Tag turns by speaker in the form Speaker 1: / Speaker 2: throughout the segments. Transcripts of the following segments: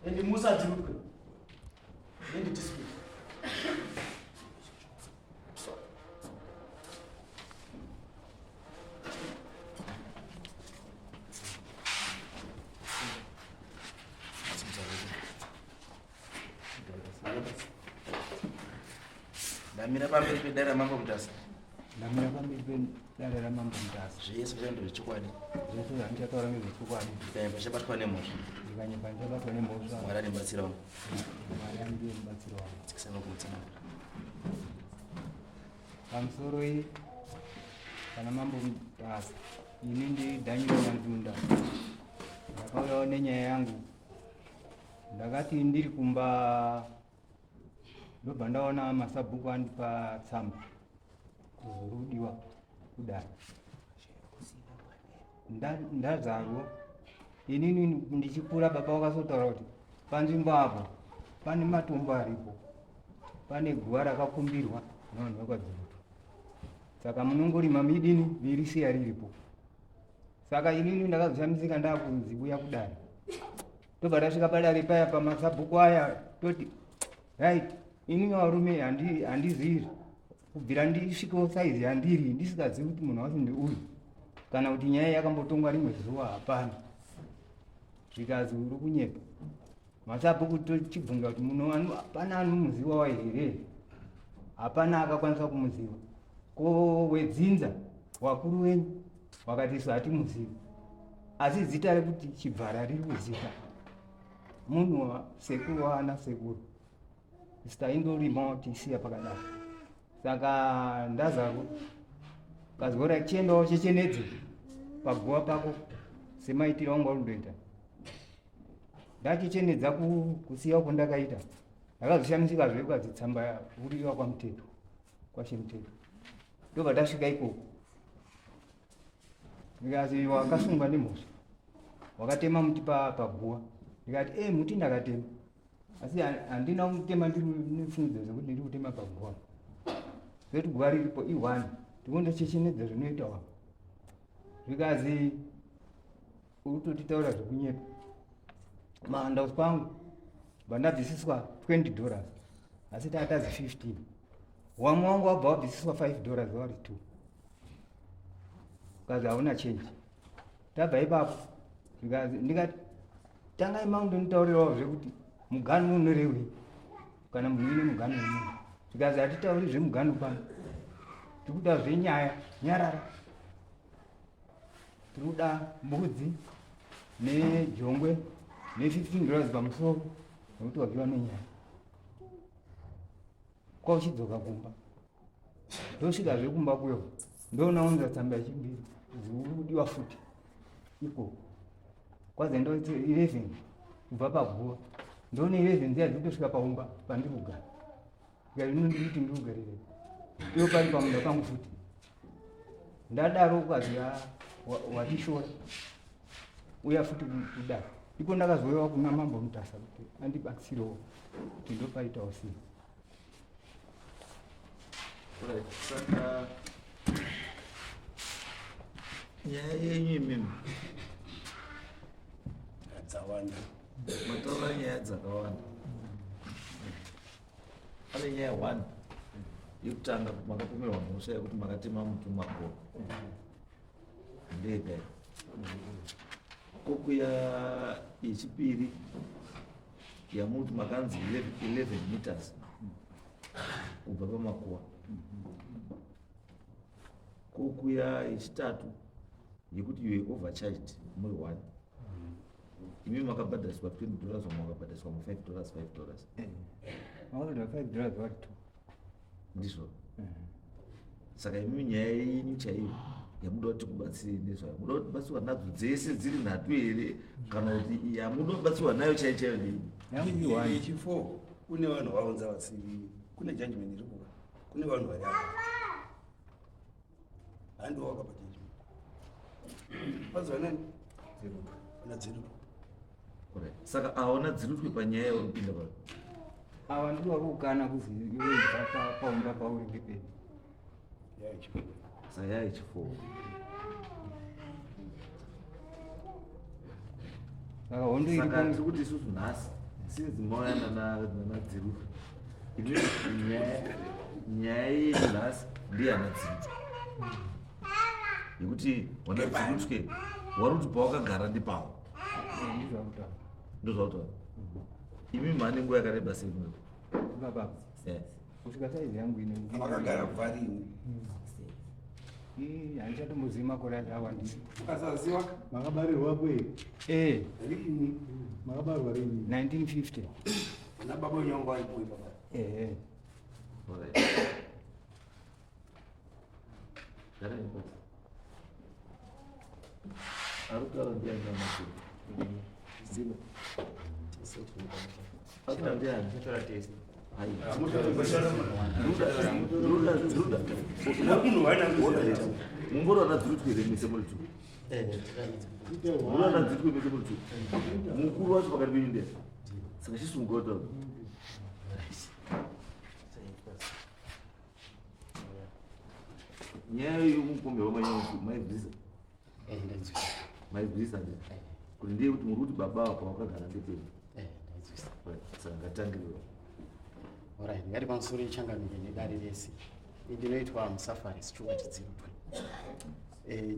Speaker 1: And the Musa Drupe. Then the dispute. Namira pamberi pedare mambo Mutasa.
Speaker 2: Namira pamberi pedare mambo Mutasa.
Speaker 1: Zvese zvendo zvichikwadi.
Speaker 2: Zvese zvandichataura ngezvechikwadi.
Speaker 1: Ndikanyimba chabatwa nemhosva.
Speaker 2: Ndikanyimba chabatwa nemhosva.
Speaker 1: Mwari andibatsira wangu.
Speaker 2: Mwari ndiye mubatsiri wangu.
Speaker 1: Tikisana kumutsanangura.
Speaker 2: Pamusoro iyi kana mambo Mutasa. Ini ndi Daniel Mandunda. Ndakauyawo nenyaya yangu. Ndakati ndiri kumba ndobva ndaona masabhuku andipa tsamba kuzorudiwa kudai ndazarwo inini ndichikura baba wakazotaura kuti panzvimbo apo pane matombo aripo pane guva rakakumbirwa nevanhu vakwadzirutu saka munongorima midini mirisiya riripo saka inini ndakazoshamisika ndakunziuya kudai tobva tasvika padare paya pamasabhuku aya toti right ini varume handiziri kubvira ndisvikewo saizi yandiri ndisikazivi kuti munhu wacho ndeuyu kana kuti nyaya yakambotongwa rimwe zuva hapana zvikazi uri kunyepa masabhuku tochibvunza kuti munhu hapana anomuziva wa here hapana akakwanisa kumuziva ko wedzinza wakuru wenyu wakati hatimuzivi asi zita rekuti chibvara riri kuzika munhu sekuru waana sekuru sitaindorima tisiya pakadaro saka ndazarwa kazora chiendawo chechenedze paguva pako semaitiro wangu waundoita ndachichenedza kusiyawo kwandakaita ndakazoshamisika zvekwazi tsamba uriwa kwamuteto kwashemuteto ndobva tasvika ikoko ndikazi wakasungwa nemhosva wakatema muti paguva ndikati muti ndakatema asi handina kutema ndiri nefungidzo dzekuti ndiri kutema paguva zvekuti guva riripo i1 ndikondochechenedza zvinoita wavo zvikazi uri kutotitaura zvekunyepa mahandouts kwangu bandabvisiswa $20 asi taatazi 15 wamwe wangu wabva wabvisiswa $5 vari 2 kazi hauna chenji tabva ipapo zvikazi ndikati tangai maundonitaurirawo zvekuti muganu unorevei kana munhu ine muganu wemunhu zvikazi hatitauri zvemuganu pano tirikuda zvenyaya nyarara tirikuda mbudzi nejongwe ne$15 pamusoro nekuti wabviwa nenyaya kwauchidzoka kumba ndosvika zvekumba kuyo ndoonaunza tsamba yechibiri uri kudiwa futi ikoko kwaze ndo 11 kubva paguva ndone 11 dziya dzitosvika paumba pandiri kugara garino ndikuti ndiri kugarirei iyo pari pamunda pangu futi ndadaro ukazi watishora uya futi kudai iko ndakazoyawo kuna mambo Mutasa kuti andibatsirewo kuti ndopaitawo sei
Speaker 3: saka nyaya yenyu imimi
Speaker 1: dzawanda
Speaker 3: mataura nyaya dzakawanda pane nyaya 1 yekutanga makapomerwa mhosva yekuti makatema muti makoro ndega kokuya yechipiri yamuti makanzi 11 meters kubva pamakuwa kokuya yechitatu yekuti you were overcharged muri 1 imi makabhadhariswa $20 vamwe makabhadhariswa $5
Speaker 2: $5 vari 2
Speaker 3: ndizvo saka imi nyaya yenyu chaiyo yamuda kuti kubatsiri nezvayo muda kuti batsirwa nadzo dzese dziri nhatu here kana kuti yamuda kubatsirwa nayo chaiyo ndii
Speaker 1: yechi4 kune vanhu vaunza vasiri kune judgment iri kuva kune vanhu vari apa handiwo wakapa judgment paziva nani ana dzirutwe
Speaker 3: saka aona dzirutwe panyaya yauripinda pano
Speaker 2: ava ndivo vari kukana kuzi iweibva paumba pauri ngepeni
Speaker 3: saka yaichi4
Speaker 2: saka hondo
Speaker 3: saka tiri kuti isusu nhasi since moya nanadziru nyaya yenhasi ndiyana dzirutwe yekuti wanadzirutwe wari kuti pawakagara ndipawo ndozvautaura imi mhane nguva yakareba sei
Speaker 2: baba kusvika saizi yangu ine
Speaker 1: makagara kuvarini
Speaker 2: handichatombozivi makore awandii
Speaker 1: ukasaziva
Speaker 4: makabarirwapo here
Speaker 1: rini
Speaker 4: makabarwa rini
Speaker 2: 1950
Speaker 1: ana baba unyongo waipoi baba
Speaker 3: arikutaura ndiainamasuru mumboroana dzirutwere mise muri tu muroana dzirutwe mise muri tu mukuru wacho pakati penyu ndea saka chisunguka kutaura nyaya yomukombe wamaibvisa maibvisa nde kuti ndiye kuti muri kuti baba apa wakagara ndepeni saka ngatangiriwa
Speaker 5: Alright, ngati pamusoro ichangamire nedare rese ndinoitwa musafari Stuart Dzirutwe.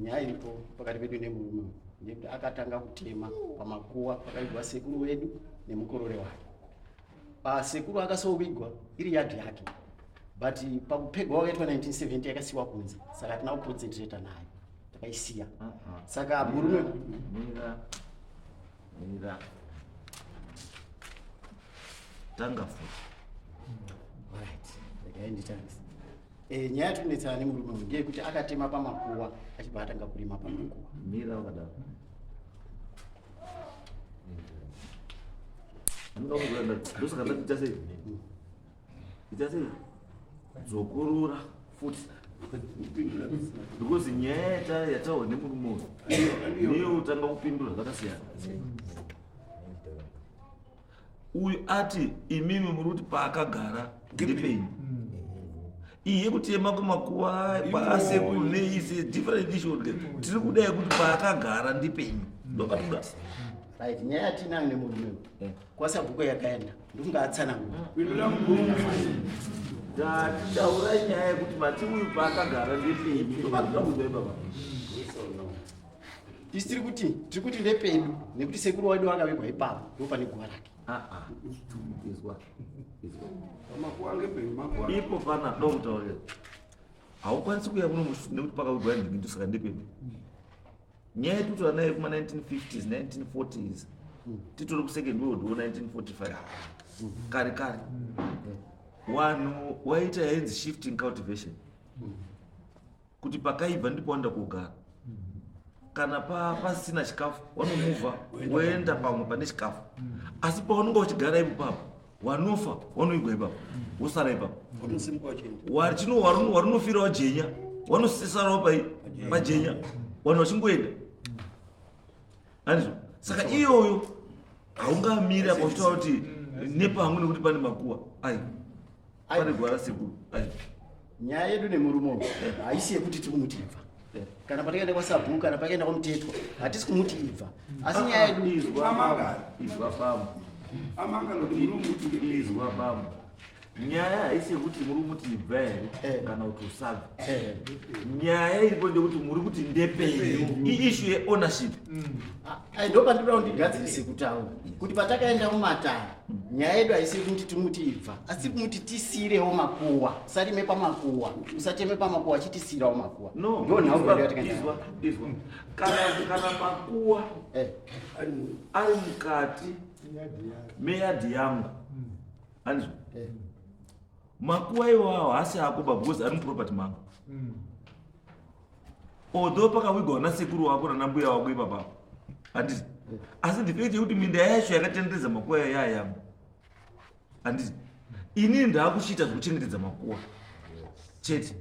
Speaker 5: Nyaya iripo pakati pedu nemurume ndekuti akatanga kutema pamakuwa pakavigwa sekuru wedu nemukorore wake. Sekuru akasovigwa iri yadhi yake, but pakupegwa wakaitwa 1970 yakasiwa kunze, saka hatina kuconcentrata nayo, takaisiya. Saka murume
Speaker 3: mira tanga futi.
Speaker 5: Nyaya yatinetsana nemurume uyu ndeyekuti akatema pamakuwa achibva atanga kurima pamakuwa.
Speaker 3: Mira wakadaro ndosaka ndatiita sei ita sei dzokorora futi because nyaya yataurwa nemurume uyu niyo utanga kupindura zvakasiyana. Uyu ati imimi muri kuti paakagara ndepenyu iye kutema kwamakuwa paasekuru neise different issue tiri kudai kuti paakagara ndipenyu ndopatuda
Speaker 5: right. Nyaya yatinayo nemurume uyu kwasabhuku yakaenda ndokunga atsanangura
Speaker 3: taura nyaya yekuti mati uyu paakagara ndepenyu ndopatuda kuzai baba
Speaker 5: isi tiri kuti ndepedu nekuti sekuru wedu akavigwa ipapo ndopane guva rake.
Speaker 3: Ipo pana dokutaurira haukwanisi kuya muno nekuti pakavigwa ndingi saka ndepedu. Nyaya yetutaura nayo kuma 1950s 1940s titori kusecond world war 1945 kare kare wanhu waita yainzi shifting cultivation kuti pakaibva ndipo wanda kugara kana pasina chikafu wanomuvha woenda pamwe pane chikafu asi paunonga uchigara ipapo wanofa wanoigwa ipapo wosara ipapo warinofirawo jenya wanosesarawo pajenya vanhu vachingoenda andizvo saka iyoyo haungamiri apa uchitaura kuti nepamwe nekuti pane makuwa ai pane gwara sekuru ai
Speaker 5: nyaya yedu nemurume uyu haisi yekuti tiri kumuti ibva kana patakaenda kwasabhuku kana pakaenda kwamutetwa hatisi kumuti ibva asi nyaya yedu
Speaker 3: izwa bambo nyaya haisi yekuti muri kuti ibva here kana kuti usabva nyaya iripo ndekuti muri kuti ndepenyu iishu yeownership
Speaker 5: ndo pandinoda kundigadzirise kutaura kuti patakaenda mumatara nyaya yedu haisi kuti timuti ibva asi kumuti tisiyirewo makuwa usarime pamakuwa usateme pamakuwa achitisiyirawo makuwa ndo
Speaker 3: nhauzwa kana makuwa ari mukati meyadhi yangu andizvo makuwa iwawo hasi ako babhuzi ari muproperty mangu although pakawigwa nasekuru wako nanambuya wako ipapapo handiti asi ndifekti yekuti minda yacho yakatenderedza makuwa yaya yangu handiti inini ndaakuchiita zvekuchengetedza makuwa chete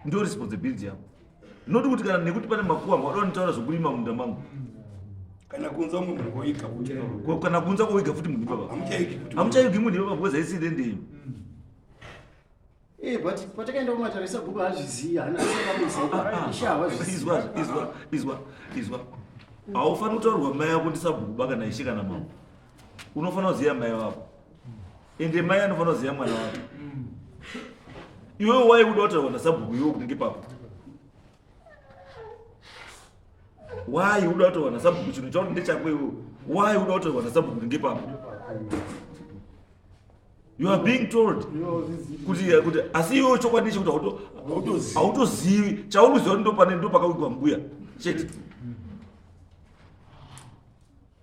Speaker 3: ndo responsibility yangu noti kuti kana nekuti pane makuwa mauda nitaura zvokurima munda mangu
Speaker 1: kana kunza munhu koiga
Speaker 3: kana kunza koiga futi munhu ipapa hamuchaigi munhu ipapa because haisiri ndenyu
Speaker 5: but patakaenda kumatara sabhuku hazviziya
Speaker 3: izwa haufaniri kutaurirwa mai yako ndisabhuku baka naishe kana mama unofanira kuziva mai wako ende mai anofanira kuziva mwana wako. Iwewe waiuda kutaura nasabhuku iwe kunge papo waiuda kutaura nasabhuku chinhu chauri ndechako iwewe waiuda kutaura nasabhuku kunge papo. You are being told kuti asi iwewe chokwadi chekuti hautozivi chaunoziva kuti ndo pakawigwa mbuya chete.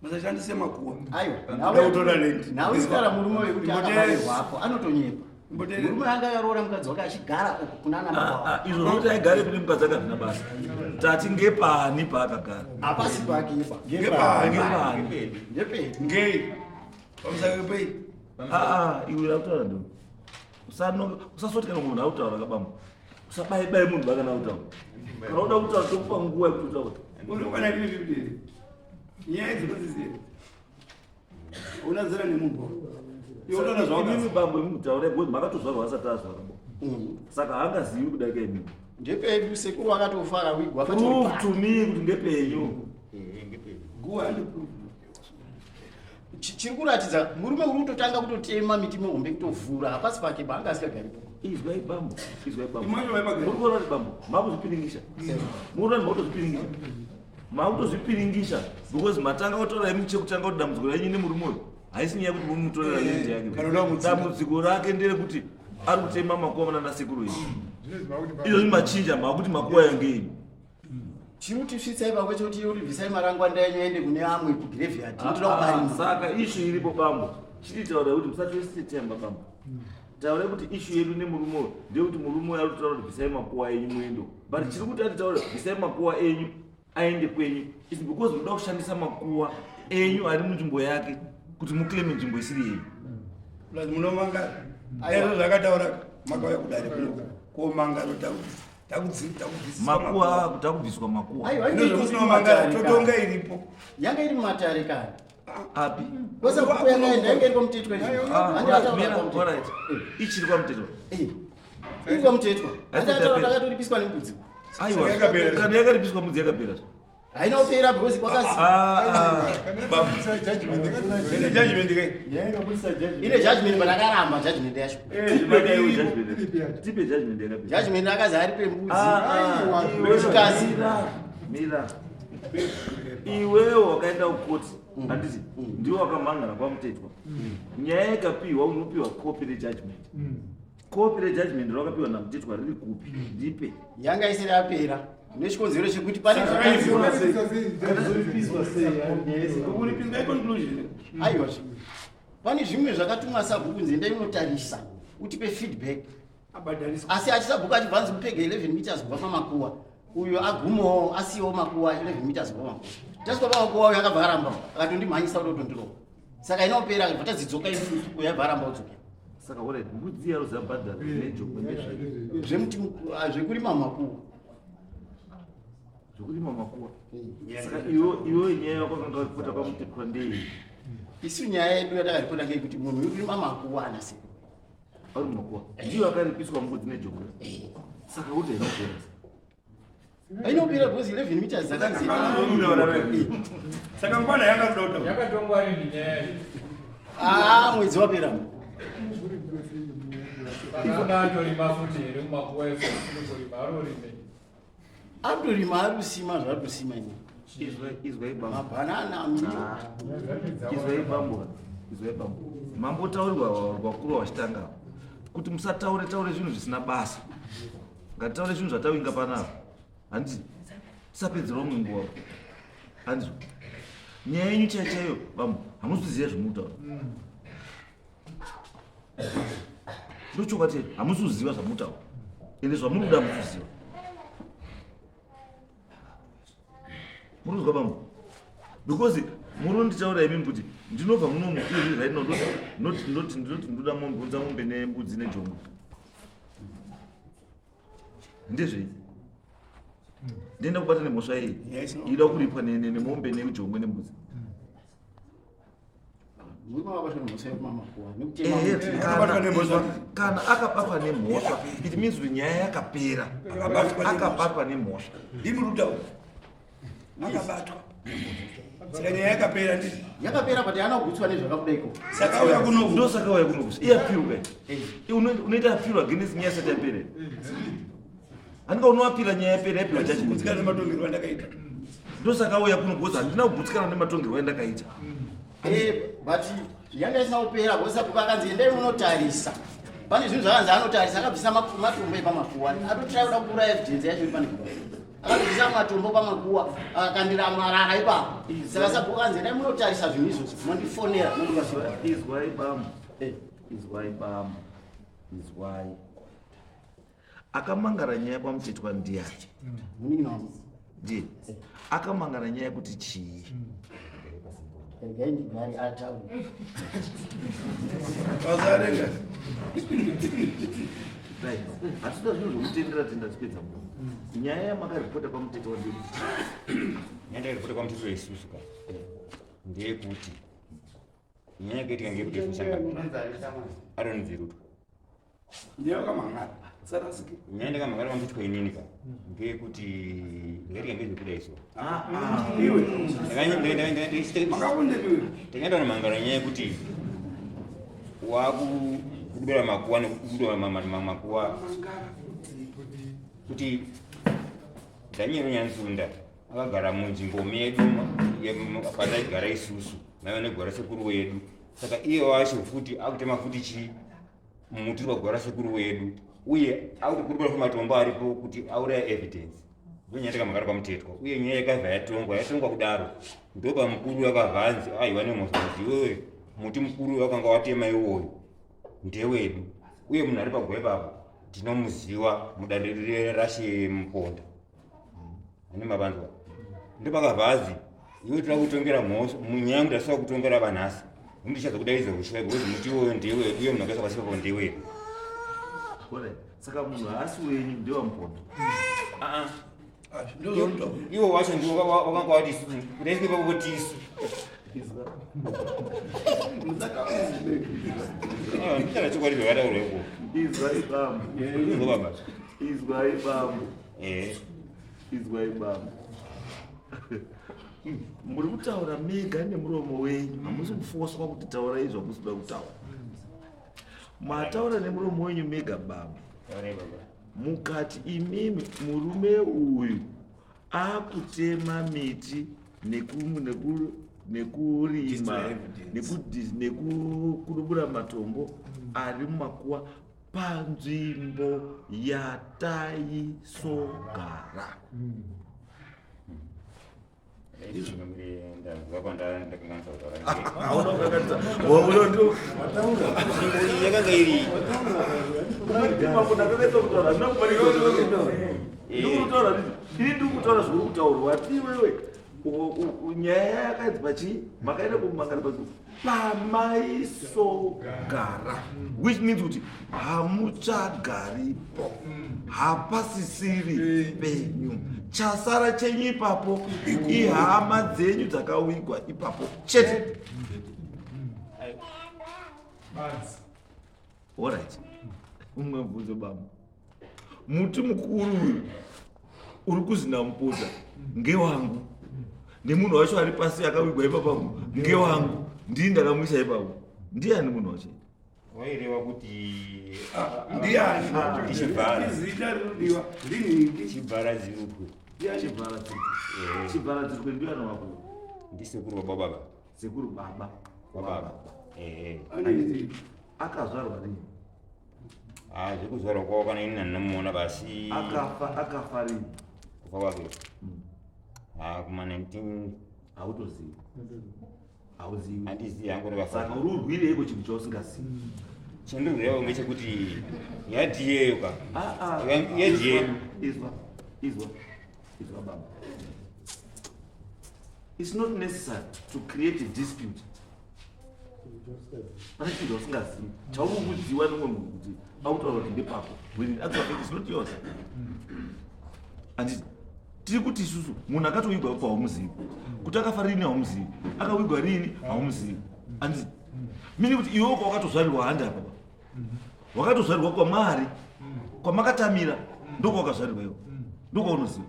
Speaker 1: Musashandise makuwa.
Speaker 5: Nhau isikara murume wekuti akabarirwapo anotonyepa. Murume anga akaroora mukadzi wake achigara uku kuna ana baba.
Speaker 3: Izvo zvokuti aigare kuti mukadzi ake hazvina basa. Tati ngepani paakagara?
Speaker 5: Hapasi pake ipa.
Speaker 1: Ngepeni. Ngei. Pamusaka pei.
Speaker 3: Iwe akutaura ndo. Usasoti kana munhu akutaura kabamba. Usabaye munhu bakana kutaura. Kana uda kutaura tokupa nguva yekutaura.
Speaker 1: Unokwana kile biblia. Nyaya dzinoziziya. Unazira nemunhu.
Speaker 3: Imimi bambo imutaure bwe makatozvarwa asati azvarwa. Saka haangazivi kudarika imimi.
Speaker 5: Ngepedu sekuru akatofara wigwa
Speaker 3: prove to me kuti ngepenyu.
Speaker 1: Nguva ane proof.
Speaker 5: Chiri kuratidza murume uri kutotanga kutotema miti mihombe kutovhura hapasi pake banga asikagaripo.
Speaker 3: Izwai bambo. Murikuona kuti bambo makuzvipiringisha. Murikuona makutozvipiringisha. Makutozvipiringisha because matanga kutora imi chekutanga kuti dambudziko renyu nemurume uyu haisi nyaya kuti mumutorera nendi yake. Dambudziko rake nderekuti ari kutema makuva mana nasekuru iyi. Izvo machinja makuti makuva yangei.
Speaker 5: Chimutisvitsai pamwe chekuti uri bvisai marangwanda yenyu ende kune amwe kugraveyard.
Speaker 3: Saka ishu iripo bambo. Chiritaura kuti musatosise temba bambo. Taura kuti ishu yedu nemurume uyu ndeyekuti murume uyu ari kutaura kuti bvisai makuva enyu muendo. But chiri kuti atitaura bvisai makuva enyu aende kwenyu. It's because munoda kushandisa makuva enyu ari munzvimbo yake kuti muclaim nzvimbo isiri yenyu.
Speaker 1: Plus munomanga. Ayo zvakataura makuva ekudare kuno. Komanga takudzisa
Speaker 3: makuva kutakubviswa makuva.
Speaker 1: Totonga iripo.
Speaker 5: Yanga iri mumatare kare.
Speaker 3: Api?
Speaker 5: Kosa kukuyangaenda yanga iri kwamutetwa.
Speaker 3: Alright. Ichiri kwamutetwa.
Speaker 5: Iri kwamutetwa. Andataura takatoripiswa nembudzi.
Speaker 3: Aiwa. Kana yakaripiswa mbudzi yakapera.
Speaker 5: Haina opera because kwakazi.
Speaker 1: Ine judgment kai.
Speaker 5: Ine judgment banakaramba judgment yacho.
Speaker 3: Tipe judgment yakapera.
Speaker 5: Judgment akazi ari pembudzi. Kazi.
Speaker 3: Mira. Iwewe wakaenda kukoti. Handiti ndiwo wakamhangana kwamutetwa. Nyaya ikapiwa unopiwa copy rejudgment. Copy rejudgment rakapiwa namutetwa riri kupi? Ndipe.
Speaker 5: Yanga isiri yapera. Nechikonzero chekuti pane aiwa pane zvimwe zvakatumwa sabhuku nzenda inotarisa utipe feedback asi achisabhuku achibvanzi mupege 11 meters kubva pamakuva uyo agumawo asiyawo makuva 11 meters kubva pamakuva tasvika pamakuva uyo akabva aramba akatondimhanyisa kuti otondirowa saka inopera vatadzidzoka isusu uyo abva aramba odzoka.
Speaker 3: Saka alright mbudzi yaro zabhadhara nejoko
Speaker 5: zvemuti zvekurima makuva
Speaker 3: zvokurima makuva. Saka iwe nyaya yako kanga kupota kwamutetwa ndei?
Speaker 5: Isu nyaya yedu yatakaripota ngekuti munhu uri kurima makuva anasekuru.
Speaker 3: Ari makuva. Ndiyo akaripiswa mbudzi nejoko. Saka kuti inopera.
Speaker 5: Inopera because 11 meters dzakanzi.
Speaker 1: Saka ngwana yakadota.
Speaker 6: Yakatongwa rini nyaya.
Speaker 5: Mwedzi wapera.
Speaker 6: Ifuna atorima futi iri mumakuva efu kurima arorime.
Speaker 5: Atorima arusima zvarusima ini.
Speaker 3: Izwai bambo.
Speaker 5: Mabanana
Speaker 3: Izwai bambo. Mambotaurirwa wakuru wachitanga kuti musataure zvinhu zvisina basa. Ngatitaure zvinhu zvatawinga panapa. Handiti tisapedzera umwe nguva. Handiti nyaya yenyu chaiyo bambo hamuziziva zvamutaura. Ndochokwati hamuziziva zvamutaura. Ende zvamunoda muziziva. Muruzwa bambo? Because muronditaura imi kuti ndinobva munomu iri right now ndoti ndoda mbudza mombe nembudzi nejongo. Ndezvei? Ndienda kubata nemhosva iyi. Ida kuripwa nemombe nejongo nembudzi. Kana akabatwa nemhosva it means kuti nyaya yakapera. Akabatwa nemhosva.
Speaker 1: Ndimurudau. Akabatwa. Saka nyaya yakapera ndii.
Speaker 5: Yakapera kuti ana kugutswa nezvakabudaiko.
Speaker 1: Saka uya kuno
Speaker 3: Ndo saka uya kuno. Iya appeal kai. Unoita appeal against nyaya sati yapera. Andika unoapira nyaya yapera yapira judgment.
Speaker 1: Kutsikana nematongerwo andakaita.
Speaker 3: Ndo saka uya kuno because handina kugutsikana nematongerwo andakaita.
Speaker 5: But yanga isina kupera gosa kuvakanzi endai munotarisa. Pane zvinhu zvakanzi anotarisa akabvisa matombo epamakuwa. Atotrai kuda kupura evidence yacho ipane kuda. Akabvisa matombo pamakuwa akakandira marara ipapo. Saka sabukanzi endai munotarisa zvinhu izvozvo. Mundifonera mundikasvika.
Speaker 3: Izwai bambo. Izwai bambo. Izwai. Akamangara nyaya kwamutetwa ndiani?
Speaker 5: Muninamu.
Speaker 3: Ndiye. Akamangara nyaya kuti chii?
Speaker 5: Regai ndigare ataura.
Speaker 1: Vazarenga.
Speaker 3: Right. Hatuna zvinhu zvokutendera tenda tipedza munhu. Nyaya yamakaripota kwamuteti wandiri.
Speaker 7: Nyaya yakaripota kwamuteti weisusu ka. Ndeyekuti nyaya yakaitika ngeyekuti kusangana. Aronzirutwa.
Speaker 1: Nyaya yakamangara. Sarasiki.
Speaker 7: Nyaya ndakamangara kwamuteti wainini ka. Ngeyekuti ngaitika ngezvekuda iso.
Speaker 1: Iwe. Makaondewe.
Speaker 7: Ndingaita mangara nyaya yekuti wakudubira makuwa nekudubira makuwa kuti Daniel Nyansunda akagara munzvimbo medu pataigara isusu naiva negwara sekuru wedu. Saka iye wacho futi akutema futi chi muti wagwara sekuru wedu uye akuti kuribira kwematombo aripo kuti auraya evidence. Ndonyaya takamangara pamutetwa uye nyaya yakabva yatongwa kudaro ndopa mukuru akabvanzi aiwa nemosozi iwewe muti mukuru wakanga watema iwoyo ndewedu uye munhu ari pagwa ipapo ndinomuziva muDare rashe muponda ane mabandwa ndopakabvazi iwe tira kutongera mhosva munyaya mudasiwa kutongera vanhasi mundichaza kudaidza ushiva because muti iwoyo ndewedu uye munhu akaisa pasi papo ndewedu.
Speaker 3: Saka munhu haasi wenyu ndewamuponda.
Speaker 7: Iwo wacho ndiwo wakanga wati kudaisike papo tisu. Nditara chokwadi zvakataurwa iko.
Speaker 3: Izwai bambo.
Speaker 7: Izwa baba.
Speaker 3: Izwai bambo. Izwai bambo. Muri kutaura mega nemuromo wenyu. Hamusi kufoswa kuti taura izvo hamusida kutaura. Mataura nemuromo wenyu mega bambo. Mukati imimi murume uyu akutema miti nekurima nekudubura matombo ari mumakuwa panzvimbo yataisogara.
Speaker 7: Yakanga iri
Speaker 3: ndikutaura zviri kutaurwa ati iwewe nyaya yakadzi pachi makaenda kumangana pamaisogara, which means kuti hamuchagaripo, hapasisiri penyu. Chasara chenyu ipapo ihama dzenyu dzakawigwa ipapo chete. Alright. Umwe mubvunzo baba. Muti mukuru uri kuzina mupota ngewangu. Nemunhu wacho ari pasi akawigwa ipapo ngewangu. Ndini ndakamuisa ipapo. Ndiani munhu wacho?
Speaker 7: Waireva kuti
Speaker 1: ndiani?
Speaker 7: Chibhara.
Speaker 1: Zita rinodiwa. Ndini
Speaker 7: Chibhara zirutwe.
Speaker 3: Chibhara dzirutwe. Chibhara dzirutwe ndiani wako?
Speaker 7: Ndisekuru wababa.
Speaker 3: Sekuru baba.
Speaker 7: Wababa.
Speaker 3: Akazvarwa rini?
Speaker 7: Zvekuzvarwa kwawo kana ini ndinomuona basi.
Speaker 3: Akafa rini?
Speaker 7: Kufa kwake. Kuma-19
Speaker 3: hautozivi. Hauzivi.
Speaker 7: Handizivi hangu rekafa.
Speaker 3: Saka uri urwireiko chinhu chausingazivi?
Speaker 7: Chandinodeva ngechekuti yadhi yeyo ka. Yadhi yedu.
Speaker 3: Izwa baba. It's not necessary to create a dispute. Pane chinhu usingazivi. Chaunokudziwa nomwe munhu kuti autaura kuti ndepako. When in actual fact it's not yours. And tiri kuti isusu munhu akatowigwa ipo haumuzivi. Kuti akafa rini haumuzivi. Akawigwa rini haumuzivi. And mini kuti iwe wakatozvarirwa handi apa. Wakatozvarirwa kwamari. Kwamakatamira ndoko wakazvarirwa iwo. Ndoko unoziva.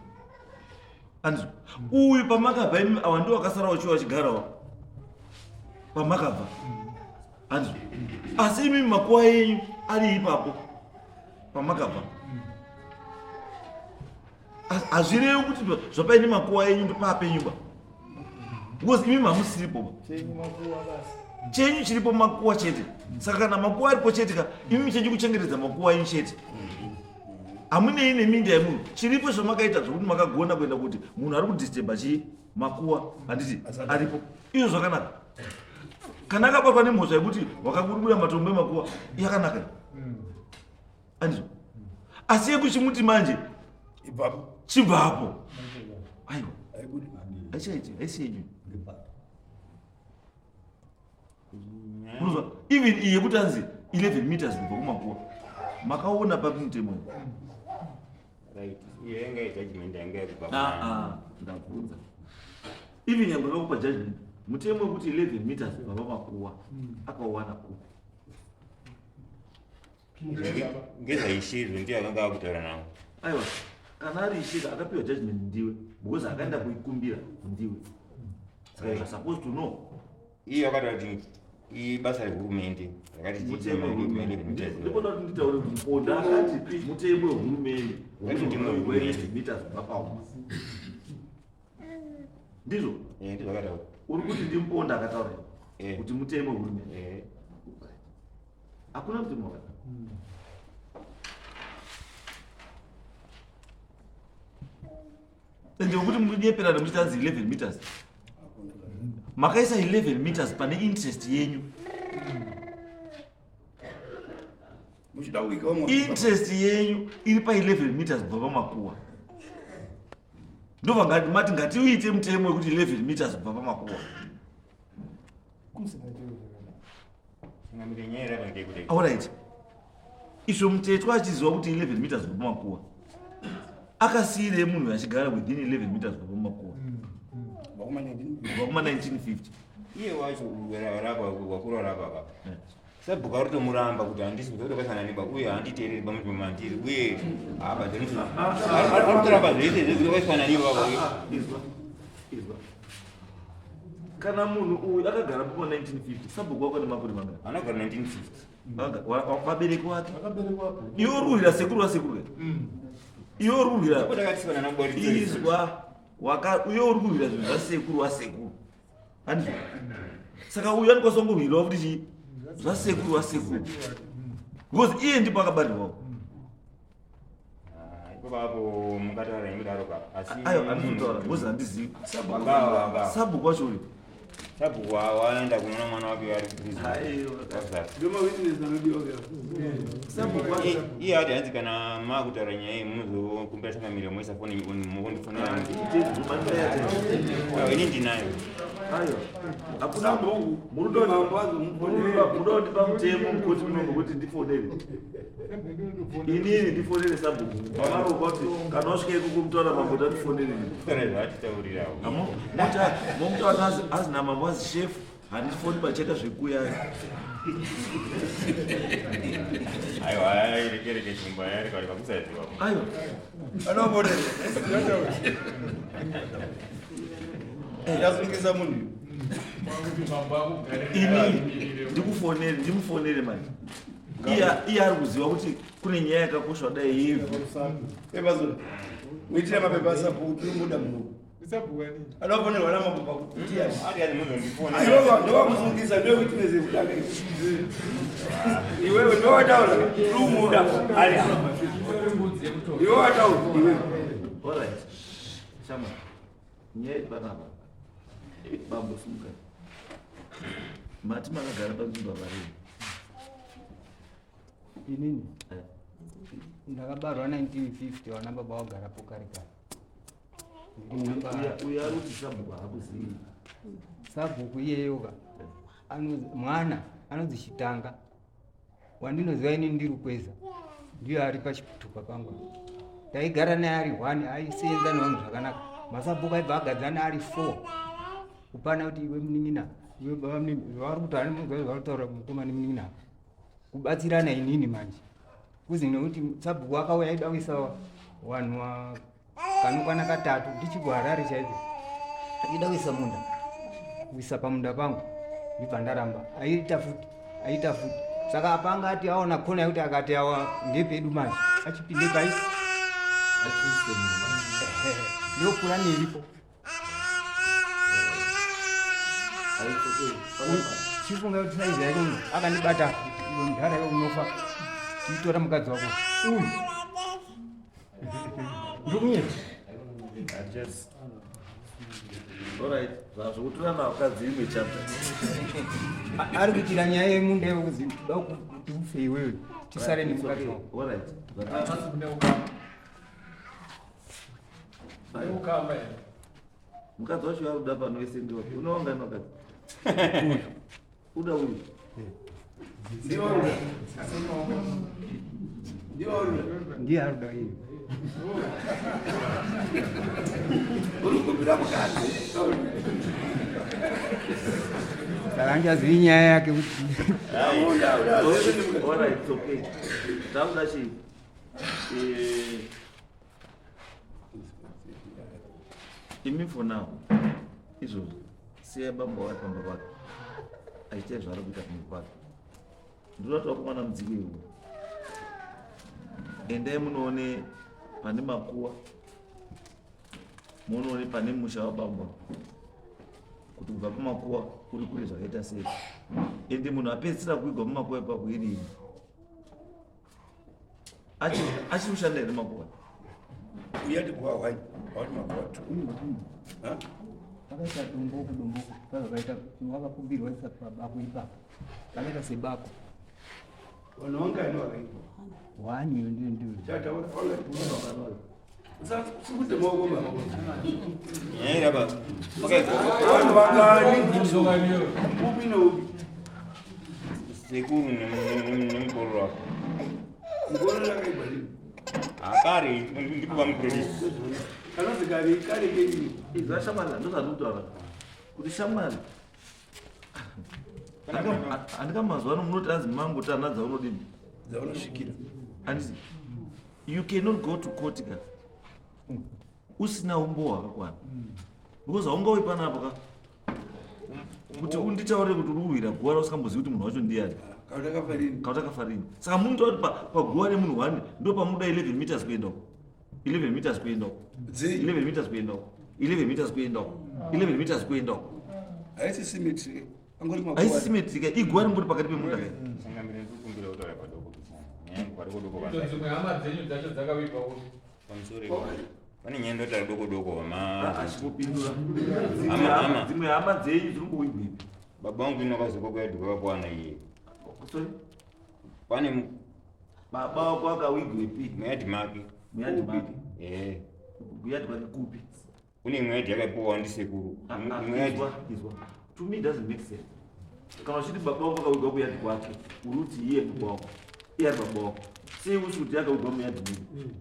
Speaker 3: Andizwa. Uyu pamakabva imi awa ndiwo akasara uchiwa achigarawo. Pamakabva. Andizwa. Asi imi makuwa yenyu ari ipapo. Pamakabva. Azvirevi kuti zvapaini makuwa yenyu ndopapenyu ba. Because imi mamusiripo. Chenyu chiripo makuwa chete. Saka kana makuwa aripo chete ka imi chenyu kuchengetedza makuwa yenyu chete. Amune ine minda yemunhu chiripo zvamakaita zvokuti makagona kuenda kuti munhu ari kudisturba makuwa handiti aripo. Izvo zvakanaka. Kana akabatwa nemhosva yekuti wakaburubura matombo emakuwa yakanaka. Andizvo. Asi yekuchimuti manje
Speaker 1: Ipapo.
Speaker 3: chibvapo. Aiwa. Achaiti aisenyu. Unozwa even iye kuti anzi 11 meters kubva kumakuwa. Makaona papi mutemo.
Speaker 7: Right. Yenga judgment yanga kubva.
Speaker 3: Ndakudza. Even yangu akakupa judgment. Mutemo wekuti 11 meters kubva kumakuwa. Akawana ku.
Speaker 7: Ngeza ishizwe ndiye akanga akutaura nawo.
Speaker 3: Aiwa. Kana ari ishika akapiwa judgment ndiwe because akaenda kuikumbira ndiwe. Saka you are supposed to know.
Speaker 7: Iyo akati ibasa rehurumende rakati
Speaker 3: Mutemo hurumende. Ndikoda kuti nditaure kuti mponda akati mutemo hurumende.
Speaker 7: Wati mutemo hurumende
Speaker 3: meters kubva pawo. Ndizvo?
Speaker 7: Ndizvo akataura.
Speaker 3: Uri kuti ndimponda akataura kuti mutemo hurumende. Hakuna mutemo wakataura. Ende kuti munyeperana muchitanzi 11 meters. Makaisa 11 meters pane interest yenyu.
Speaker 1: Muchida wika omwe.
Speaker 3: Interest yenyu iri pa 11 meters kubva pamakuwa. Ndobva ngati mati ngati uite mutemo wekuti 11 meters kubva pamakuwa. Alright. Izvo mutetwa achiziva kuti 11 meters kubva pamakuwa. Akasiyire munhu achigara within 11 meters kubva pamakuwa. Vakuma 1950.
Speaker 7: Iye wacho rapa wakura rapa. Sabhuka rutomuramba kuti handisi kutokasana neba uye handiteereri pamuti mandiri uye apa dzinoto. Arikuramba zvese zvekasana niba baba.
Speaker 3: Izwa. Kana munhu uyu akagara pa 1950, sabhuka wako nemakore mangana?
Speaker 7: Anogara 1950.
Speaker 3: Vabereki vake. Iwo urwira sekuru wasekuru. Iwo urwira.
Speaker 7: Kuti akatisana nabwari.
Speaker 3: Izwa. Uyo uri kurwira zvinhu zvasekuru wasekuru. Handizvo. Saka uyo anikosongorwirawo kuti chii zvasekuru wasekuru. Because iye ndipo akabarirwawo.
Speaker 7: Ipapo mukataura imudaro ka. Asi
Speaker 3: ayo anotaura because handizivi. Sabhuku wacho uyu.
Speaker 7: Sabhuku waenda kunoona mwana wake ari kuprison.
Speaker 1: Ndoma witness anodiwa ke.
Speaker 3: Sabhuku wacho
Speaker 7: iye hati hanzi kana makutaura nyaya muzokumbira tsangamiro moisa foni mukondifonera ini ndinayo.
Speaker 3: Ayo. Hakuna munhu murudo mambazo murudo ndipa mutemo mukoti munhu kuti ndifonere. Inini ndifonere sabhuku. Mamaro kuti kana usvike kukumutaura mambo tatifonere.
Speaker 7: Kutoreza atitaurirawo.
Speaker 3: Momutaura azina mambo azi chef handifoni pacheka zvekuya.
Speaker 7: Aiwa airekereke chimba yari kari pakusadziwa.
Speaker 3: Ayo.
Speaker 1: Anobonere. Yazungisa munhu.
Speaker 3: Ini ndimufonere manje. Iye ari kuziva kuti kune nyaya yakakosha kudai hivi.
Speaker 1: Ebazo. Muitira mapepa asabhuku muda munhu. Anobonerwa namababa kuti
Speaker 7: Ari ari munhu ndifona.
Speaker 1: aiwa ndowakuzungisa ndiwe witness yekudake. Iwewe ndowataura rumuda ari hapa. Iwe wataura iwe.
Speaker 3: Alright. Shama. Nyaya panapa. Bambo sumuka. Mati makagara panzvimbo parini.
Speaker 2: Inini ndakabarwa 1950 wana baba wagara pokarika.
Speaker 3: Uya ari kuti sabhuku haakuzivi.
Speaker 2: Sabhuku iyeyoka mwana anonzi Chitanga. Wandinoziva inini ndiri kweza ndiyo ari pachitupa pangu. Taigara naye ari 1 aisenza nevanhu zvakanaka. Masabhuku aibva agadzana ari 4. Kupana kuti iwe munin'ina iwe baba munini vari kutaura nemugari vari kutaura mukomana munin'ina kubatsirana inini manje kuzi nekuti sabhuku akauya aida kuisa vanhu kanokwana katatu ndichikuharare chaizvo achida kuisa munda kuisa pamunda pangu ndibva ndaramba aita futi saka apanga ati aona kona yekuti akati awa ngepedu manje achipinde kai ndio purani ilipo chifunga kuti saizi yake akandibata iwe muDare unofa titora mukadzi wako uyu ndikunyeti
Speaker 3: Alright, zvazvokutora navakadzi imwe chapter.
Speaker 2: ari kuitira nyaya yemunda yekuti kuda kuti ufe iwewe tisare nemukadzi wako.
Speaker 3: Alright. Mukadzi wacho yaruda pano wese ndiwa. Unoungana wakadzi. Uda uyu.
Speaker 2: Ndiye aruda iye.
Speaker 1: Urikumbira mukadzi.
Speaker 2: Saka anjazivi nyaya yake kuti
Speaker 3: Alright, it's okay. Tamuda chi. Imi for now. Izvozvo. Siya baba wake pamba pake. Aitai zvaari kuita kumwe kwake. Ndinotaura kumwana mudziki uyu. Endai munoone pane makuwa. Munoone pane musha wababa. Kuti kubva pamakuwa kuri kuri zvakaita sei. Ende munhu apedzisira kuigwa mumakuwa ipapo iri. Achiri kushanda here makuwa.
Speaker 1: Uyati kuwa wani makuwa tu.
Speaker 2: akaita domboku pazvakaita wakakumbirwa sabako ipapo kakaita sebako
Speaker 1: Wanaungana wakaitwa.
Speaker 2: wani ndio
Speaker 1: Chata wala tu. Sasa sikuti moko baba.
Speaker 7: Nyaya baba. Okay.
Speaker 1: Wanu wakani
Speaker 6: Mzonganio.
Speaker 1: ubi na ubi.
Speaker 7: Sekuru nemukuru wako.
Speaker 1: Ngoro yake bali.
Speaker 7: Akari ndikuva mupolisi.
Speaker 1: Kana zikari kare kenyi.
Speaker 3: Izva shamwari ndozvandikutaura kuti shamwari andika mazuva ano munoti anzi mangu tana dzaunodini
Speaker 1: Dzaunosvikira.
Speaker 3: andisi you cannot go to court ka usina umbo hwakakwana because haungauyi panapa ka kuti unditaure kuti uri kuwira guwa rausingambozivi kuti munhu wacho ndiani kautakafarini saka munotaura kuti paguwa remunhu 1 ndo pamuda 11 meters kuenda uko 11 meters kuenda uko 11 meters kuenda uko 11 meters kuenda uko 11 meters kuenda uko
Speaker 1: Haisi symmetry. Angori makuwa.
Speaker 3: haisi symmetry iguwa rimuri pakati pemunda kai
Speaker 7: Sangamire ndikukumbira kutaura padoko kuti. Nyaya padoko doko
Speaker 6: Kuti dzimwe hama dzenyu dzacho dzakavigwa uko.
Speaker 7: pamusoro. Pane nyaya ndota doko vama.
Speaker 3: achikupindura
Speaker 7: Ama.
Speaker 3: dzimwe hama dzenyu dziri kuwigwipi
Speaker 7: Baba wangu inokazoko kwedu kwakuwana iye.
Speaker 3: sorry
Speaker 7: Pane
Speaker 3: baba wako akawigwipi
Speaker 7: mwedi make.
Speaker 3: muyadi make kuyadi kwake kupi
Speaker 7: Kune mwedi yakapiwa ndisekuru. Mwedi.
Speaker 3: izwa to me doesn't make sense kana uchiti baba wako akawigwa kuyadi kwake uruti iye baba wako iye ari baba wako sei uchi kuti akawigwa muyadi mini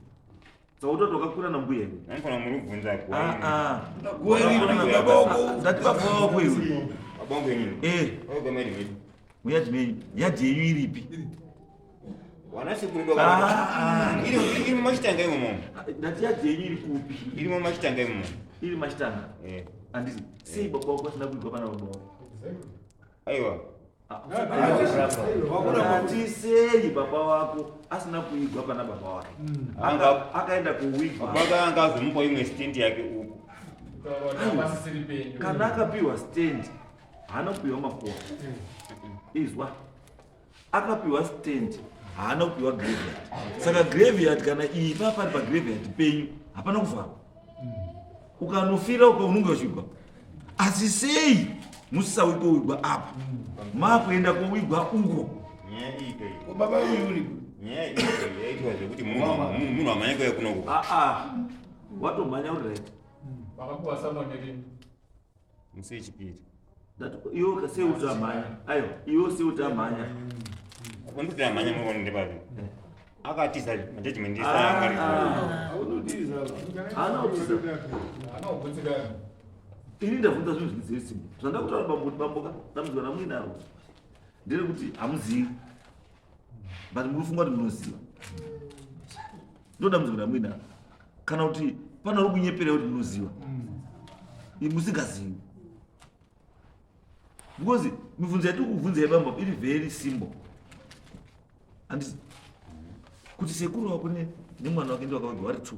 Speaker 3: saka utoti wakakura nambuya iwe
Speaker 7: Nanifana muri kubvunza kwa.
Speaker 1: Guwa iri na baba wako.
Speaker 3: ndati baba wako iwe
Speaker 7: Baba wangu yenyu. Oga mwedi mwedi.
Speaker 3: muyadi menyu yadi yenyu iripi
Speaker 7: Wanasekuru doka. Iri mumachitanga imomo.
Speaker 3: ndati yadi yenyu iri kupi
Speaker 7: Iri mumachitanga imomo.
Speaker 3: iri machitanga andisi sei baba wako asina kuigwa pana baba wako
Speaker 7: Aiwa.
Speaker 3: ndati sei baba wako asina kuigwa pana baba wake akaenda kuwigwa
Speaker 7: Baba angazomupa imwe stint yake uku.
Speaker 6: Vasisiri penyu.
Speaker 3: kana akapiwa stand haana kupiwa makuwa izwa akapiwa stand haana kupiwa graveyard saka graveyard kana iyi papari pagraveyard penyu hapana kufamba ukanofira uko unenge uchigwa asi sei musisawigwa apa makuenda kowigwa uko
Speaker 7: Nyaya ika iyi.
Speaker 1: Baba yuri.
Speaker 7: Nyaya ika yaitwa zvekuti munhu amanya kuya kunoko.
Speaker 3: watomhanya uri right
Speaker 6: Vakapuwa samoneri.
Speaker 7: Musi chipiri.
Speaker 3: iwo sei utamhanya aiwa iwo sei utamhanya
Speaker 7: Kwandoti amanya muone ndepapi. Akatiza management isangari.
Speaker 1: Unodiza.
Speaker 3: haana kutiza
Speaker 6: Anogutsikana.
Speaker 3: ini ndabvunza zvinhu zvidziri simba zvandakutaura bambuti bamboka ndamuzwa namuinaro ndere kuti hamuzivi but muri kufunga kuti munoziva ndodamuzwa namuinaro kana kuti pana uri kunyepera kuti munoziva musingazivi, because mibvunzo yatiri kuvhunza yebamba iri very simple. Handisi kuti sekuru wako nemwana wake ndo akavigwa vari 2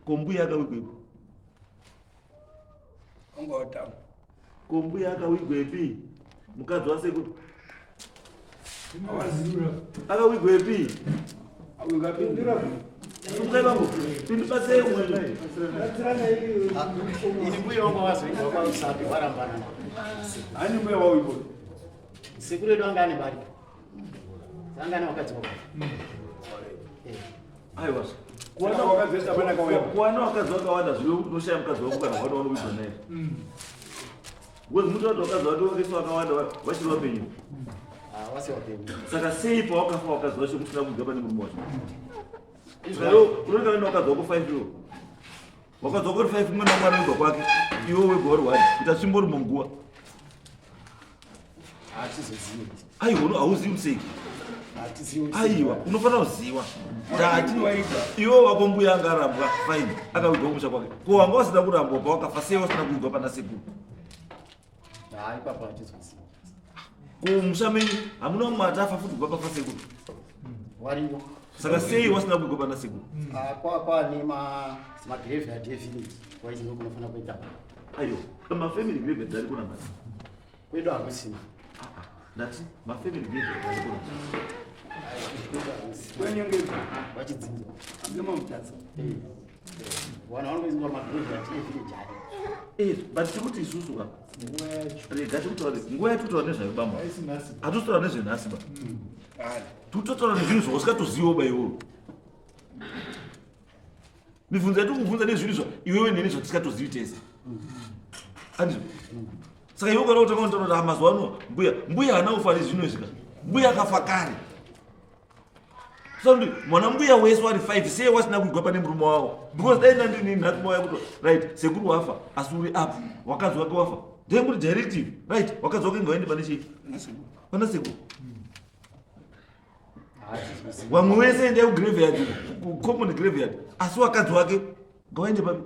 Speaker 3: kombuya akavigwepo kombuya akavigwepi mukadzi wasekuru akavigwepi ukaivangu tindibatsei umwe
Speaker 5: ini mbuya wangu wazoigwa kwausapi warambana
Speaker 1: ani mbuya wauipo
Speaker 5: sekuru edu anga ane bari anga ane wakadzi wako
Speaker 3: aiwa
Speaker 1: kuwana
Speaker 3: wakadzi wakawanda zvive kuti unoshaya mukadzi wako kana wanoona uigwa naye because muti wati wakadzi wake wakesi wakawanda vachiri vapenyu
Speaker 5: wasi wapenyu.
Speaker 3: Saka sei pawakafa wakadzi wacho musina kuziva pane murume wacho saka unoita nenda wakadzi wako 5 iwo wakadzi wako uri 5 umwe namwana wegwa kwake iwo wegwa uri 1 kuita svimbori munguva aiwa hauzivi museki aiwa unofanira kuziva tati iwo wako mbuya anga arambwa fine akavigwa kumusha kwake ko wanga wasina kurambwa pawakafa sei wasina kuigwa pana sekuru kumusha menyu hamuna mumwe atafa futi kubva pafa sekuru
Speaker 5: wariwo
Speaker 3: saka sei wasina kuigwa pana sekuru
Speaker 5: kwakwane magraveyard evillage waizino kunofana kuita
Speaker 3: aiwa mafamily graveyard ari kuna masi
Speaker 5: kwedu hakusina
Speaker 3: ndati mafamily graveyard ari kuna
Speaker 5: vachidzinza
Speaker 1: Mutasa
Speaker 5: wana vanoizwa magraveyard evillage ari
Speaker 3: but tikuti isusu ka rega tikutaura nguva yatutaura nezvaibamba hatutaura nezvenhasi ba titotaura nezvinhu zvausikatozivo ba iwowo mibvunzo yatiri kuvhunza nezvinhu zva iwewe neni zvatisingatozivi tese andizvo saka iwe kana kutanga kutaura kuti mazuva ano mbuya haana kufa nezvinhu izvika mbuya akafa kare so mwana mbuya wese wari 5 sei wasina kuigwa pane murume wavo because dai nandini nhati mauya kuti right sekuru wafa asi uri up wakadzi wake wafa ndee muri directive right wakadzi wake ngawaende pane chii pana sekuru wamwe wese endai kugraveyard kucommon graveyard asi wakadzi wake ngawaende papi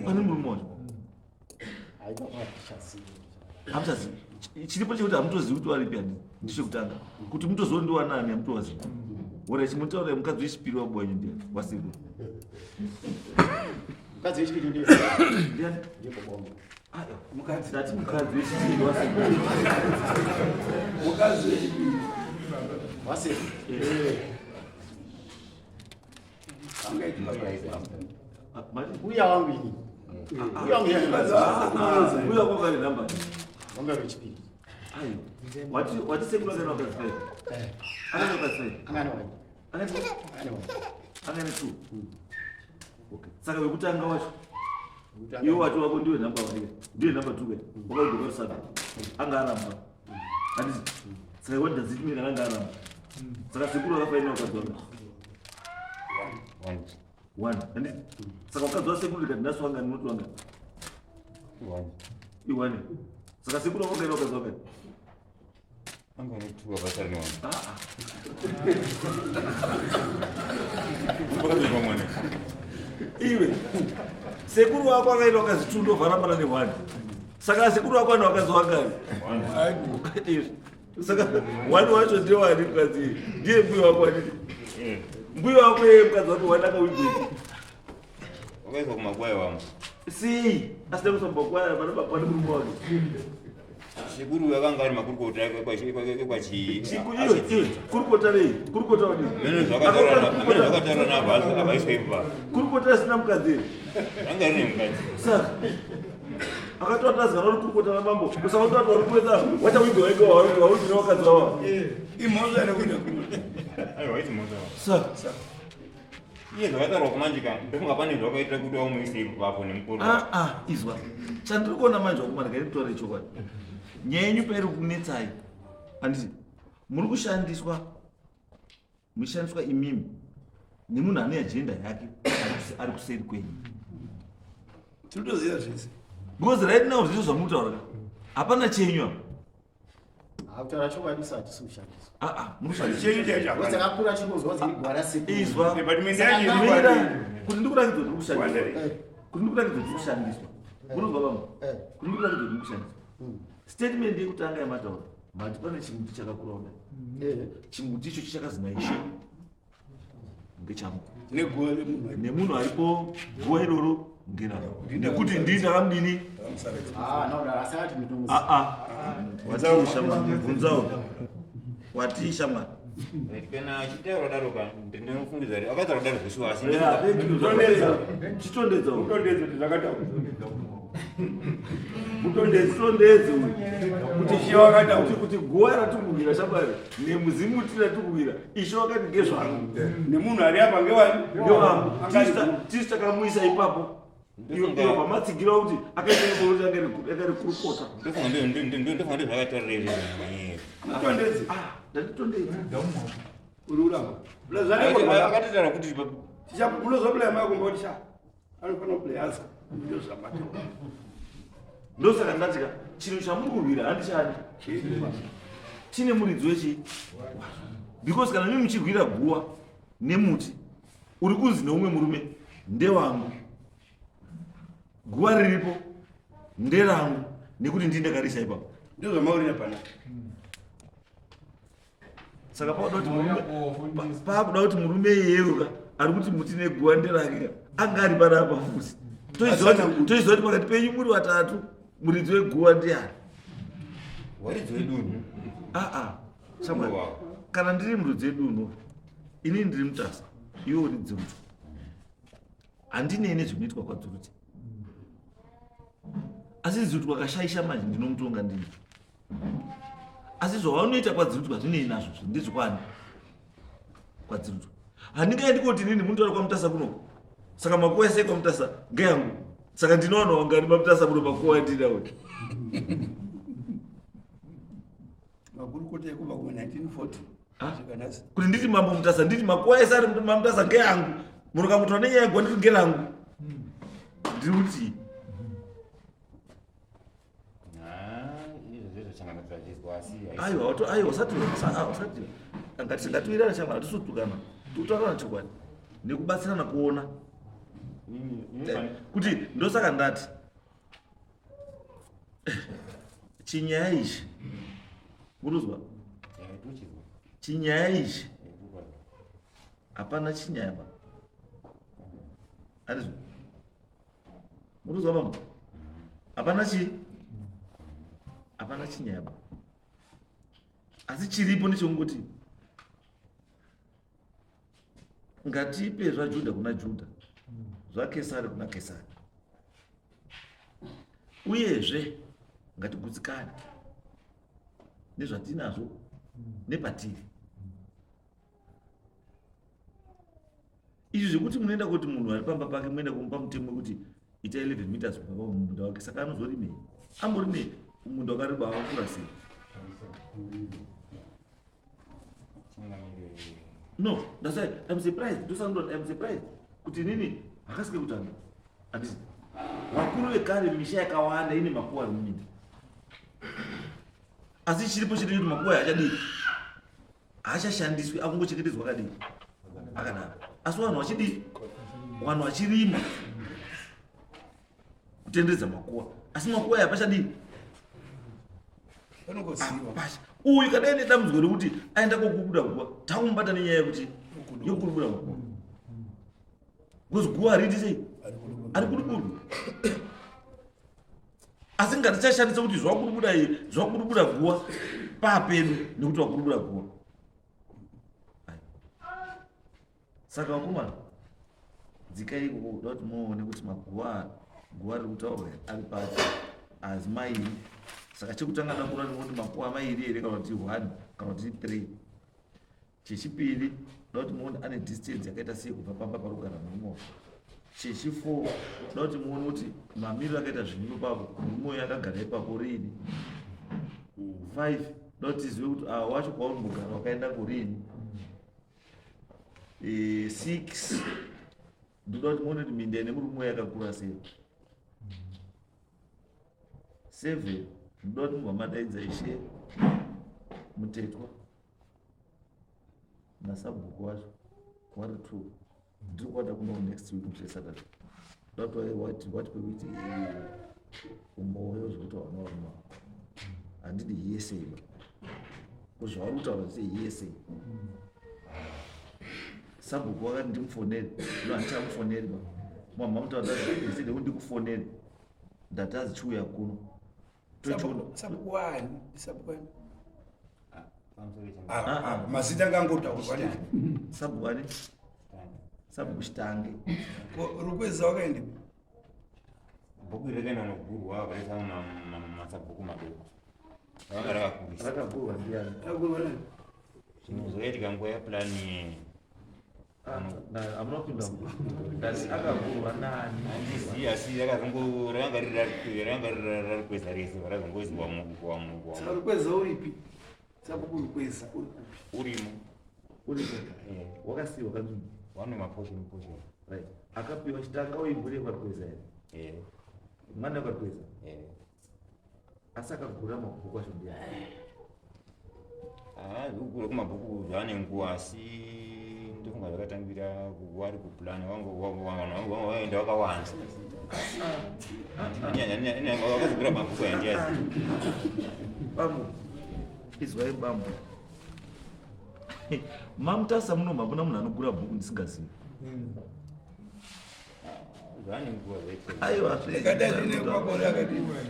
Speaker 3: pane murume wacho hamuchazivi chiripo chekuti hamutozivi kuti waripi handi ndichekutanga kuti mutoziva ndiwanani hamutowazivi ora chimutaura mukadzi wechipiri wabwanyu ndiani wasekuru
Speaker 5: mukadzi wechipiri
Speaker 3: ndiani
Speaker 5: ndikobonga
Speaker 3: mukadzi ati mukadzi wechipiri wasekuru
Speaker 1: mukadzi wechipiri
Speaker 5: wasekuru uya wangu ini
Speaker 3: uya kwakari namba
Speaker 5: wanga wechipiri
Speaker 3: wati sekuru akaenda wakadzi 5 akaenda wakadzi 5
Speaker 5: angane wani
Speaker 3: angane 2 okay saka wekutanga wacho iwe wati wako ndiwe namba 1 ndiwe namba 2 wakaigwa vari 7 anga aramba handisi saka iwe ndaziti mina anga aramba saka sekuru akafaina wakadzi wanga 1 handisi saka wakadzi wasekuru ikati nhasi wanga ninoti wanga iwane saka sekuru wakaenda wakadzi wakati
Speaker 7: anga notuwa basarni wangu wakadzi wamwana
Speaker 3: iwe sekuru wako akaenda wakadzi 2 ndovharambana ne1 saka sekuru wako ana wakadzi wakari saka 1 wacho ndiye wani mukadzi ndiye mbuya wako wani mbuya wako ye mukadzi wako wani akawigweti
Speaker 7: wakaiswa kumakwaya wangu
Speaker 3: sei asina kuiswa kumakwaya pana bapane murume wake
Speaker 7: sekuru yakanga ari makurukota ekwachi
Speaker 3: kurukota rei kurukota wadi
Speaker 7: mene zvakataura nabhasi avaiswa ipa
Speaker 3: kurukota asina mukadzi
Speaker 7: anga rine mukadzi
Speaker 3: saka akatotazikana uri kurukota maMambo usamatoti vari kuedza wachawigwa wega waurina wakadzi wava
Speaker 1: imhozo ane kuenda
Speaker 7: aiwa iti moza
Speaker 3: saka
Speaker 7: iye zvakataurwa kumanjika ndofunga pane zvakaitira kuti wamuise ipapo nemukuru
Speaker 3: izwa chandiri kuona manje wakumana kaititaura chokwadi nyaya yenyu pairi kunetsai handiti muri kushandiswa mushandiswa imimi nemunhu ane ajenda yake ari kuseri kwenyu
Speaker 1: tinotoziva zvese
Speaker 3: because right now zvizvo zvamutaura hapana chenyu
Speaker 5: Kutaura chokwadi sati kushandiswa.
Speaker 3: Munoshandiswa.
Speaker 5: Wese akakura chinozwa ziri gwara sekuru.
Speaker 3: Izwa. Kuti ndikuratidza kuti kushandiswa. Kuti ndikuratidza kuti kushandiswa. Unozwa baba? Kuti ndikuratidza kuti kushandiswa. Statement yekutanga yamataura. Mati pane chimuti chakakura kudai. Chimuti icho chichakazi naishe. Ngechangu. Nemunhu aripo guwa iroro ngena. Nekuti ndini ndakamdini.
Speaker 5: Asati mitungu.
Speaker 3: Watisha mabvunzawo. Watisha mwana.
Speaker 7: Kana achitaura daro kana ndinofungiza kuti akataura daro zvesu asi
Speaker 3: chitondedza
Speaker 1: zvakataura
Speaker 3: kuti guwa ratikuwira shabari nemuzimuti ratikuwira ishe wakati ngezvangu
Speaker 1: nemunhu ari apa ngewani
Speaker 3: tisi takamuisa ipapo iyo pamatsigira kuti akaita iboloti akarikurukota
Speaker 7: ndofunga ndozvakataurire
Speaker 3: ndatitondedza
Speaker 1: uri uramba
Speaker 7: akatitaura kuti
Speaker 1: unozwa playa makomba kuti sha anofanira kuplayaza ndozvamataura
Speaker 3: ndosaka ndatika chinhu chamuri kurwira handichani chine muridzi wechi because kana mimi muchirwira guwa nemuti uri kunzi neumwe murume ndewangu guwa riripo nderangu nekuti ndini ndakarisa ipapo
Speaker 1: ndozvamaurira pana
Speaker 3: saka paakuda kuti murume iyeruka ari kuti muti neguwa nderake anga ari panapa fusi toiziva kuti pakati penyu muri vatatu muridzi weguwa ndiani
Speaker 7: waridzi wedunhu
Speaker 3: shamwari kana ndiri muridzi wedunhu ini ndiri Mutasa iwe uri dzirutu handinei nezvinoitwa kwadziruti asi dzirutu wakashaisha manje ndinomutonga ndini asi zvawanoita kwadzirutu kwazvinei nazvo ndezvokwani kwadzirutu handingaendi kuti nini mundu ari kwaMutasa kunoko saka makuwa esei kwaMutasa ngeyangu saka ndinowana wanga ari maMutasa muno makuwa andinawe
Speaker 1: makurukota ekubva ku1940
Speaker 3: kuti nditi mambo Mutasa nditi makuwa ese ari maMutasa ngeyangu muno kamutora nenyaya yegwa nditi ngerangu ndiri kuti aiwa usati ngatiwirana chama atisotukana tutaurana chokwadi nekubatsirana kuona kuti ndosaka ndati chinyaya ichi muruzwa chinyaya ichi hapana chinyaya pa arizvo muruzwa pamwe hapana chinyaya pa asi chiripo nechekungoti ngatipe zvaJudha kuna Judha zvaKesari kuna Kesari uyezve ngatigutsikane nezvatinazvo nepatiri izvi zvekuti munoenda kuti munhu ari pamba pake muenda kumupa mutemo wekuti ita 11 meters kubva pamunda wake saka anozorimei amborimei munda wakareba wakura sei no that's why I'm surprised I'm surprised kuti nini hakasike kutanga handisi vakuru vekare misha yakawanda ine makuwa ari muminda asi chiripo chiri kuti makuwa achadii haachashandiswi akungochengetedzwa akadii akadaro asi vanhu vachidii vanhu vachirima kutenderedza makuwa asi makuwa aya pachadii uyu kadai nedambudziko rekuti aenda kokubuda guwa takumubata nenyaya yekuti yokubuda guwa because guwa hariti sei ari kudubudu asi ngatichashandisa kuti zvakubuda guwa papedu nekuti wakubuda guwa saka vakomana dzikai ikoko da kuti muone kuti maguwa riri kutaurwa ari pati azi mairi saka chekutanga ndakura ndinoti makuwa mairi here kana kuti 1 kana kuti 3 chechipiri ndoti muone ane distance yakaita sei kubva pamba parugara murumo chechi4 ndoti muone kuti mamiriro akaita zvinhu papo murumo yakagara ipapo riini 5 ndoti zive kuti wacho kwaumbogara wakaenda kurini 6 ndoti muone kuti minda ine murumo yakakura sei 7 ndoti mubva madaidza ishe mutetwa nasabhuku wacho vari 2 ndiri kuwada kuno next week muchesaturday that's why wati pekuti umboyo zvekuti vanoruma handidi yese kuzvavari kutaura kuti yese sabhuku wakati ndimufoneri ino handichamufoneri mama mutaiside kuti ndikufoneri ndatazi chiuya kuno
Speaker 1: sabukwani mazita ngangotaurwa nani
Speaker 3: sabhukwani sabhukuchitange
Speaker 1: rukweza wakaende
Speaker 7: bhuku irekaenda nogurwa vakaisa masabhuku madoko vanga rakakurisa
Speaker 3: rakagurwa ndiani
Speaker 7: zvinhu zoitika nguva yaplani
Speaker 3: amunopinda ndati akagurwa nani
Speaker 7: handizivi asi rakanga rarikweza rese varazongozi wamuku
Speaker 1: saka rukweza uripi sabhuku rukweza uri kupi
Speaker 7: urimo
Speaker 3: uripo wakasiiwa kanzvimbo
Speaker 7: vane maposheni
Speaker 3: right akapiwa chitanga uibhure kwakweza here mwana kwakweza asi akagura mabhuku acho ndiani
Speaker 7: zvekugura kumabhuku zvane nguva asi ndofunga zvakatangira wari kuplani vanhu vaenda vakawanda vakazogura mabhuku yandiyazi
Speaker 3: bambo izwai bambo maMutasa muno hakuna munhu anogura bhuku ndisingazivi
Speaker 7: zvane nguva
Speaker 3: aiwa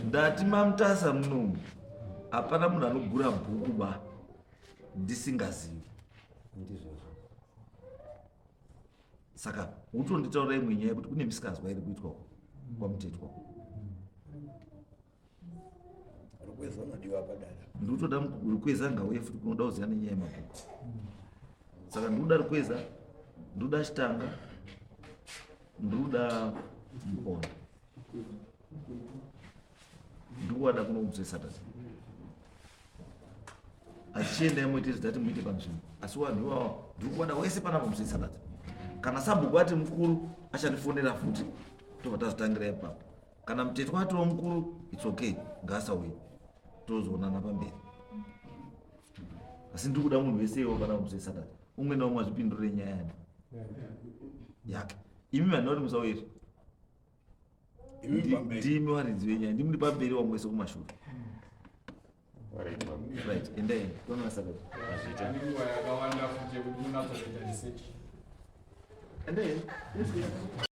Speaker 3: ndati maMutasa muno hapana munhu anogura bhuku ba ndisingazivi
Speaker 7: ndizvozvo
Speaker 3: saka utonditaurai imwe nyaya yekuti kune misikazwa iri kuitwa kwamutetwa
Speaker 1: rukweza unodiwa padara
Speaker 3: ndikutoda rukweza ngauye futi kunoda kuziva nenyaya yemabhuku saka ndikuda rukweza ndikuda chitanga ndikuda mukona ndikuwada kuno muchesaturday achichiendai moite zvidati muite panzvimbo asi vanhu ivavo ndikuwada wese panapa muchesaturday kana sabhuku ati mukuru achandifonera futi tobva tazotangira ipapo kana mutetwa atiwo mukuru its okay ngaasauye tozoonana pamberi asi ndikuda munhu wese iwo panapa muchesaturday umwe naumwe azvipindurire nyaya yani yake imi vanhu vari musauyezve ndimi waridzi wenyaya ndimuri pamberi wamwe wese kumashure right endai tonasakati
Speaker 6: nguva yakawanda futi kuti munatsoita research
Speaker 3: endai